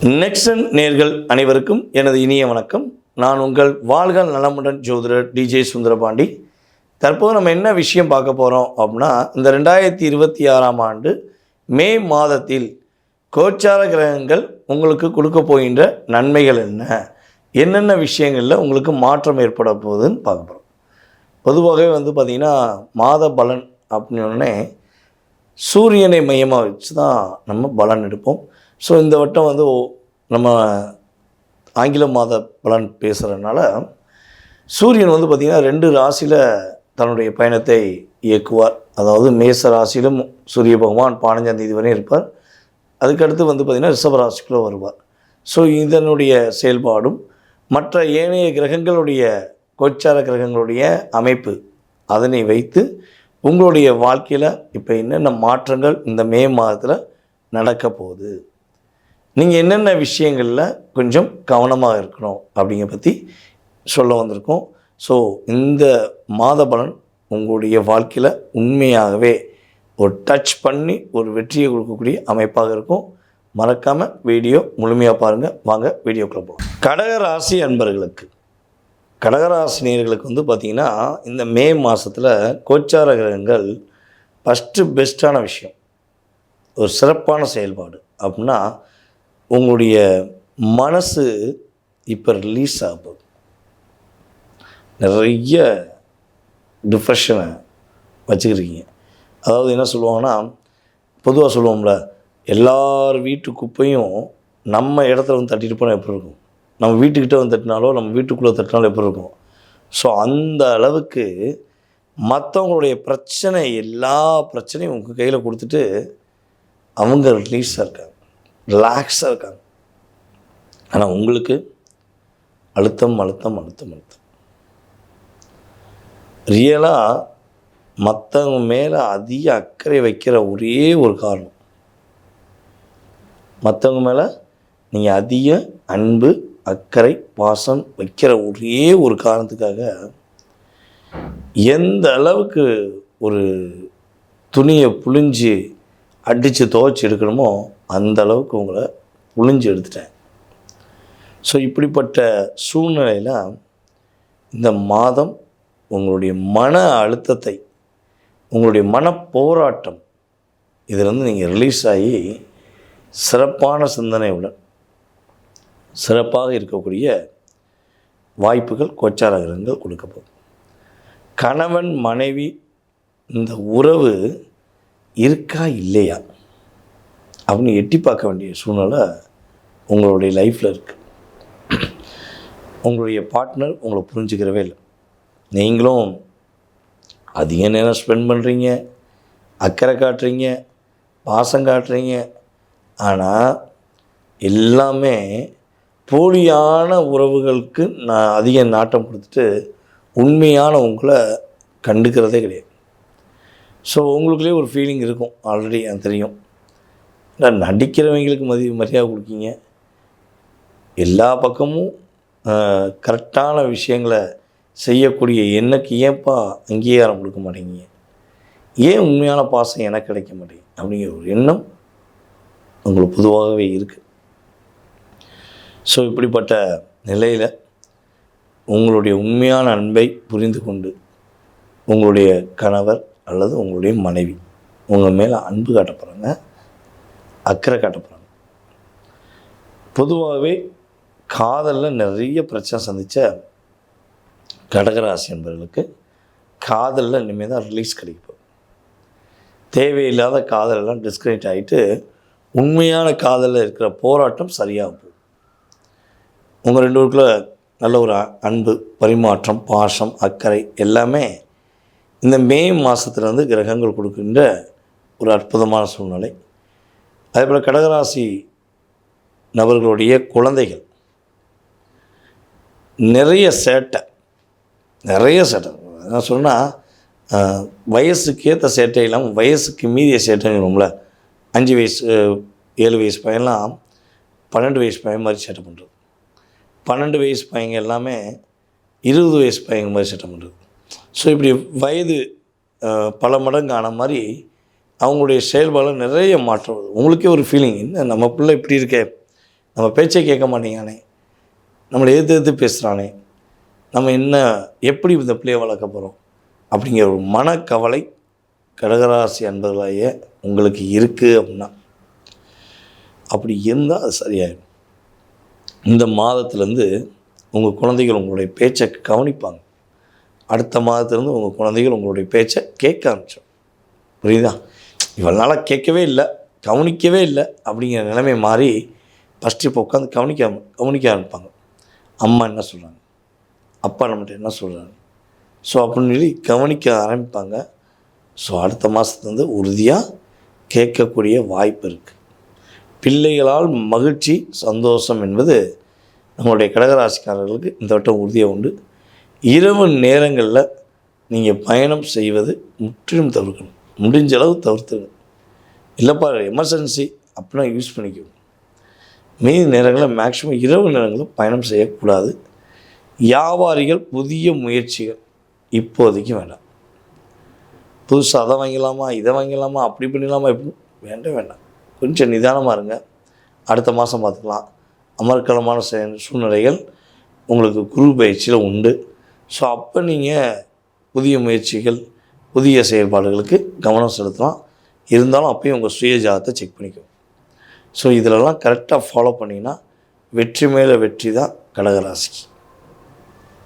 Nexon நேர்கள் அனைவருக்கும் எனது இனிய வணக்கம். நான் உங்கள் வாழ்க நலமுடன் ஜோதிடர் டிஜே சுந்தரபாண்டி. தற்போது நம்ம என்ன விஷயம் பார்க்க போகிறோம் அப்படின்னா, இந்த 2026ஆம் ஆண்டு மே மாதத்தில் கோச்சார கிரகங்கள் உங்களுக்கு கொடுக்க போகின்ற நன்மைகள் என்னென்ன விஷயங்களில் உங்களுக்கு மாற்றம் ஏற்பட போகுதுன்னு பார்க்க போகிறோம். பொதுவாகவே பார்த்திங்கன்னா மாத பலன் அப்படின்னே சூரியனை மையமாக வச்சு தான் நம்ம பலன் எடுப்போம். ஸோ இந்த வட்டம் நம்ம ஆங்கில மாத பலன் பேசுகிறதுனால சூரியன் பார்த்திங்கன்னா 2 ராசியில் தன்னுடைய பயணத்தை இயக்குவார். அதாவது மேச ராசியிலும் சூரிய பகவான் 15ஆம் தேதி வரையும் இருப்பார். அதுக்கடுத்து பார்த்திங்கன்னா ரிஷப ராசிக்குள்ளே வருவார். ஸோ இதனுடைய செயல்பாடும் மற்ற ஏனைய கிரகங்களுடைய கோச்சார கிரகங்களுடைய அமைப்பு அதனை வைத்து உங்களுடைய வாழ்க்கையில் இப்போ என்னென்ன மாற்றங்கள் இந்த மே மாதத்தில் நடக்க போகுது, நீங்கள் என்னென்ன விஷயங்களில் கொஞ்சம் கவனமாக இருக்கணும் அப்படிங்கிற பற்றி சொல்ல வந்திருக்கோம். ஸோ இந்த மாத பலன் உங்களுடைய வாழ்க்கையில் உண்மையாகவே ஒரு டச் பண்ணி ஒரு வெற்றியை கொடுக்கக்கூடிய அமைப்பாக இருக்கும். மறக்காமல் வீடியோ முழுமையாக பாருங்கள். வாங்க வீடியோக்குள்ளே போகலாம். கடகராசி அன்பர்களுக்கு, கடகராசினியர்களுக்கு பார்த்திங்கன்னா இந்த மே மாதத்தில் கோச்சார கிரகங்கள் ஃபஸ்ட்டு பெஸ்ட்டான விஷயம், ஒரு சிறப்பான செயல்பாடு அப்படின்னா உங்களுடைய மனசு இப்போ ரிலீஸ் ஆகும். நிறைய டிப்ரெஷனை வச்சுக்கிறீங்க. அதாவது என்ன சொல்லுவாங்கன்னா, பொதுவாக சொல்லுவோம்ல, எல்லார் வீட்டு குப்பையும் நம்ம இடத்துல தட்டிட்டு போனால் எப்படி இருக்கும், நம்ம வீட்டுக்கிட்ட தட்டினாலோ நம்ம வீட்டுக்குள்ளே தட்டினாலும் எப்படி இருக்கும். ஸோ அந்த அளவுக்கு மற்றவங்களுடைய பிரச்சனை, எல்லா பிரச்சனையும் உங்கள் கையில் கொடுத்துட்டு அவங்க ரிலீஸாக இருக்காங்க, ரிலாக்ஸாக இருக்காங்க. ஆனால் உங்களுக்கு அழுத்தம் அழுத்தம் அழுத்தம் அழுத்தம். ரியலாக மற்றவங்க மேலே அதிக அக்கறை வைக்கிற ஒரே ஒரு காரணம், மற்றவங்க மேலே நீங்கள் அதிக அன்பு அக்கறை பாசம் வைக்கிற ஒரே ஒரு காரணத்துக்காக எந்த அளவுக்கு ஒரு துணியை புழிஞ்சு அடித்து துவைச்சி எடுக்கணுமோ அந்த அளவுக்கு உங்களை புழிஞ்சு எடுத்துட்டேன். ஸோ இப்படிப்பட்ட சூழ்நிலையில் இந்த மாதம் உங்களுடைய மன அழுத்தத்தை, உங்களுடைய மன போராட்டம் இதிலிருந்து நீங்கள் ரிலீஸ் ஆகி சிறப்பான சிந்தனையுடன் சிறப்பாக இருக்கக்கூடிய வாய்ப்புகள் கோச்சார கிரகங்கள் கொடுக்க போகும். கணவன் மனைவி இந்த உறவு இருக்கா இல்லையா அப்படின்னு எட்டி பார்க்க வேண்டிய சூழ்நிலை உங்களுடைய லைஃப்பில் இருக்குது. உங்களுடைய பார்ட்னர் உங்களை புரிஞ்சுக்கிறவே இல்லை. நீங்களும் அதிக நேரம் ஸ்பெண்ட் பண்ணுறீங்க, அக்கறை காட்டுறீங்க, பாசம் காட்டுறீங்க. ஆனால் எல்லாமே போலியான உறவுகளுக்கு அதிக நாட்டம் கொடுத்துட்டு உண்மையான உங்களை கண்டுக்கிறதே கிடையாது. ஸோ உங்களுக்குள்ளே ஒரு ஃபீலிங் இருக்கும், ஆல்ரெடி எனக்கு தெரியும். நடிக்கிறவங்களுக்கு மரியாதை கொடுக்கீங்க, எல்லா பக்கமும் கரெக்டான விஷயங்களை செய்யக்கூடிய எனக்கு ஏன்ப்பா அங்கீகாரம் கொடுக்க மாட்டேங்கிங்க, ஏன் உண்மையான பாசம் எனக்கு கிடைக்க மாட்டேங்குது அப்படிங்கிற ஒரு எண்ணம் உங்களுக்கு பொதுவாகவே இருக்குது. ஸோ இப்படிப்பட்ட நிலையில் உங்களுடைய உண்மையான அன்பை புரிந்து கொண்டு உங்களுடைய கணவர் அல்லது உங்களுடைய மனைவி உங்கள் மேலே அன்பு காட்ட போகிறாங்க, அக்கறை காட்ட போகிறாங்க. பொதுவாகவே காதலில் நிறைய பிரச்சனை சந்தித்த கடகராசி என்பவர்களுக்கு காதலில் இனிமேல் தான் ரிலீஸ் கிடைக்கும். தேவையில்லாத காதலெல்லாம் டிஸ்கனெக்ட் ஆகிட்டு உண்மையான காதலில் இருக்கிற போராட்டம் சரியாக போகும். உங்கள் 2 பேருக்குள்ள நல்ல ஒரு அன்பு பரிமாற்றம் பாசம் அக்கறை எல்லாமே இந்த மே மாதத்துலேருந்து கிரகங்கள் கொடுக்கின்ற ஒரு அற்புதமான சூழ்நிலை. அதேபோல் கடகராசி நபர்களுடைய குழந்தைகள் நிறைய சேட்டை என்ன சொன்னால், வயசுக்கு ஏற்ற சேட்டை இல்லாமல் வயசுக்கு மீறிய சேட்டைங்களோம்ல. 5 வயசு 7 வயசு பையன்லாம் 12 வயசு பையன் மாதிரி சேட்டை பண்ணுறது, 12 வயசு பையங்க எல்லாமே 20 வயசு பையங்க மாதிரி சேட்டை பண்ணுறது. ஸோ இப்படி வயது பல மடங்கு ஆன மாதிரி அவங்களுடைய செயல்பாடு நிறைய மாற்றம் வருது. உங்களுக்கே ஒரு ஃபீலிங், என்ன நம்ம பிள்ளை இப்படி இருக்கே, நம்ம பேச்சை கேட்க மாட்டேங்கானே, நம்மளை எதிர்த்து பேசுகிறானே, நம்ம என்ன எப்படி இந்த பிள்ளையை வளர்க்க போகிறோம் அப்படிங்கிற ஒரு மனக்கவலை கடகராசி அன்பர்களாகிய உங்களுக்கு இருக்குது அப்படின்னா, அப்படி இருந்தால் அது சரியாயிடும். இந்த மாதத்துலேருந்து உங்கள் குழந்தைகள் உங்களுடைய பேச்சை கவனிப்பாங்க. அடுத்த மாதத்துலேருந்து உங்கள் குழந்தைகள் உங்களுடைய பேச்சை கேட்க ஆரம்பிச்சோம். புரியுதா? இவ்வளோ நாளாக கேட்கவே இல்லை, கவனிக்கவே இல்லை அப்படிங்கிற நிலைமை மாறி ஃபஸ்ட்டு இப்போ உட்காந்து கவனிக்க ஆரம்பிப்பாங்க. அம்மா என்ன சொல்கிறாங்க, அப்பா நம்மகிட்ட என்ன சொல்கிறாங்க, ஸோ அப்படின்னு சொல்லி கவனிக்க ஆரம்பிப்பாங்க. ஸோ அடுத்த மாதத்துலேருந்து உறுதியாக கேட்கக்கூடிய வாய்ப்பு இருக்குது. பிள்ளைகளால் மகிழ்ச்சி சந்தோஷம் என்பது நம்மளுடைய கடகராசிக்காரர்களுக்கு இந்த வட்டம் உறுதியாக உண்டு. இரவு நேரங்களில் நீங்கள் பயணம் செய்வது முற்றிலும் தவிர்க்கணும். முடிஞ்ச அளவு தவிர்த்துங்க. இல்லைப்பா எமர்ஜென்சி அப்படின்னா யூஸ் பண்ணிக்கணும். மீதி நேரங்களில் மேக்ஸிமம் இரவு நேரங்களில் பயணம் செய்யக்கூடாது. வியாபாரிகள் புதிய முயற்சிகள் இப்போதைக்கு வேண்டாம். புதுசாக அதை வாங்கிடலாமா, இதை வாங்கிடலாமா, அப்படி பண்ணிடலாமா, எப்படி வேண்டாம். கொஞ்சம் நிதானமாக இருங்க. அடுத்த மாதம் பார்த்துக்கலாம். அமர்க்கலமான சூழ்நிலைகள் உங்களுக்கு குரு பயிற்சியில் உண்டு. ஸோ அப்போ நீங்கள் புதிய முயற்சிகள், புதிய செயல்பாடுகளுக்கு கவனம் செலுத்தலாம். இருந்தாலும் அப்பயும் உங்கள் சுய ஜாதகத்தை செக் பண்ணிக்கணும். ஸோ இதிலெல்லாம் கரெக்டாக ஃபாலோ பண்ணிங்கன்னா வெற்றி மேலே வெற்றி தான் கடகராசிக்கு.